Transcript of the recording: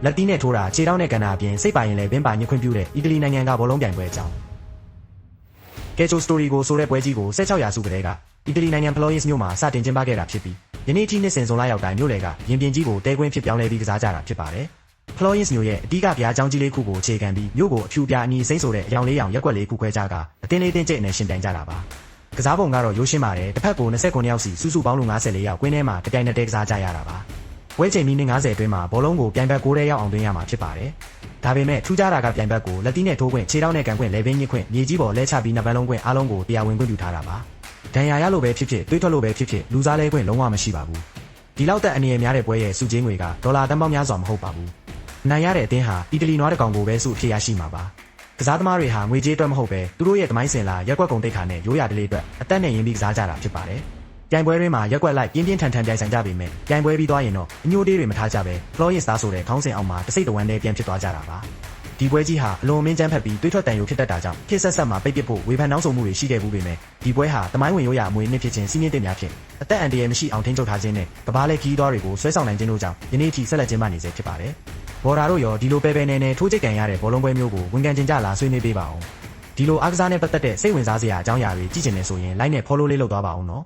လက်တီးနဲ့ထိုးတာခြေထောက်နဲ့ကန်တာအပြင်စိတ်ပိုင်ရင်လည်းဘင်းပါညှခွင့်ပြုတဲ့အီတလီနိုင်ငံကဘောလုံးပြိုင်ပွဲအကြောင်းကဲချိုစတိုရီကိုဆိုတဲ့ပွဲကြီးကို16ရာစုကတည်းကအီတလီနိုင်ငံဖလောရစ်မြို့မှာစတင်ကျင်းပခဲ့တာဖြစ်ပြီးယနေ့ထိနှစ်စဉ်ဇွန်လရောက်တိုင်းမြို့လေကရင်ပြင်ကြီးကိုတဲကွင်းဖြစ်ပြောင်းလဲပြီးကစားကြတာဖြစ်ပါတယ်ဖလောရစ်မြို့ရဲ့အဓိကဗျာကျောင်းကြီးလေးခုကိုအခြေခံပြီးမြို့ကိုအဖြူပြအနီစိမ့်ဆိုတဲ့အယောင်လေးရောင်ရက်ွက်လေးခုခွဲကြကအတင်းလေးတင်းကျိတ်နဲ့ရှင်ပြိုင်ကြတာပါကစားပုံကတော့ရိုးရှင်းပါတယ်တစ်ဖက်ကို29ယောက်စီစုစုပေါင်းလူ54ယောက်ကွင်းထဲမှာတပြိုင်နက်တည်းကစားကြရတာပါဝဲချိန်မိနစ်90အတွင်းမှာဘောလုံးကိုပြိုင်ဘက်6ထဲရောက်အောင်သွင်းရမှာဖြစ်ပါတယ်ဒါပေမဲ့ထူးခြားတာကပြိုင်ဘက်ကိုလက်တီးနဲ့ထိုးခွင့်ခြေထောက်နဲ့ကန်ခွင့်လေဘင်းညှစ်ခွင့်မြေကြီးပေါ်လဲချပြီးနှစ်ပန်းလုံးခွင့်အားလုံးကိုတရားဝင်ခွင့်ပြုထားတာပါဒဏ်ရာရလို့ပဲဖြစ်ဖြစ်တွေးထွက်လို့ပဲဖြစ်ဖြစ်လူစားလဲခွင့်လုံးဝမရှိပါဘူးဒီလောက်သက်အနေရများတဲ့ပွဲရဲ့စုချင်းငွေကဒေါ်လာတန်ပေါင်းများစွာမဟုတ်ပါဘူးနိုင်ရတဲ့အသင်းဟာအီတလီနွားတကောင်ကိုပဲစုအဖြစ်ရရှိမှာပါကစားသမားတွေဟာငွေကြေးအတွက်မဟုတ်ပဲသူတို့ရဲ့သမိုင်းစင်လာရက်ွက်ကုန်တိတ်ခါနဲ့ရိုးရာတလေးအတွက်အသက်နဲ့ရင်းပြီးကစားကြတာဖြစ်ပါတယ်ပြိုင်ပွဲတွေမှာရက်ွက်လိုက်ပြင်းပြင်းထန်ထန်ပြိုင်ဆိုင်ကြပေမဲ့ပြိုင်ပွဲပြီးသွားရင်တော့အညိုတေးတွေမထားကြပဲဖလောရစ်သားဆိုတဲ့ခေါင်းစဉ်အောက်မှာတစိတ်တဝမ်းနဲ့ပြန်ဖြစ်သွားကြတာပါဒီပွဲကြီးဟာအလွန်မင်းကျန်းဖက်ပြီးတွေးထွက်တန်ရုံဖြစ်တတ်တာကြောင့်ခေတ်ဆက်ဆက်မှာပိတ်ပစ်ဖို့ဝေဖန်နှောင်းဆိုမှုတွေရှိခဲ့ဘူးပေမဲ့ဒီပွဲဟာသမိုင်းဝင်ရိုးရာအမွေအနှစ်ဖြစ်ခြင်းစီးမြင့်တင်များဖြင့်အသက်အန္တရာယ်မရှိအောင်ထိန်းချုပ်ထားခြင်းနဲ့ကဘာလဲခီးသွားတွေကိုဆွဲဆောင်နိုင်ခြင်းတို့ကြောင့်ယနေ့ထိဆက်လက်ကျင်းပနေစေဖြစ်ပါတယ်ဘော်ဒါတို့ရောဒီလိုပဲပဲနဲ့ထိုးချစ်ကန်ရတဲ့ဘောလုံးပွဲမျိုးကိုဝန်ခံကျင်ကြလာဆွေးနွေးပေးပါအောင်ဒီလိုအားကစားနဲ့ပတ်သက်တဲ့စိတ်ဝင်စားစရာအကြောင်းအရာတွေကြည့်ချင်နေဆိုရင် like နဲ့ follow လေးလုပ်သွားပါအောင်နော်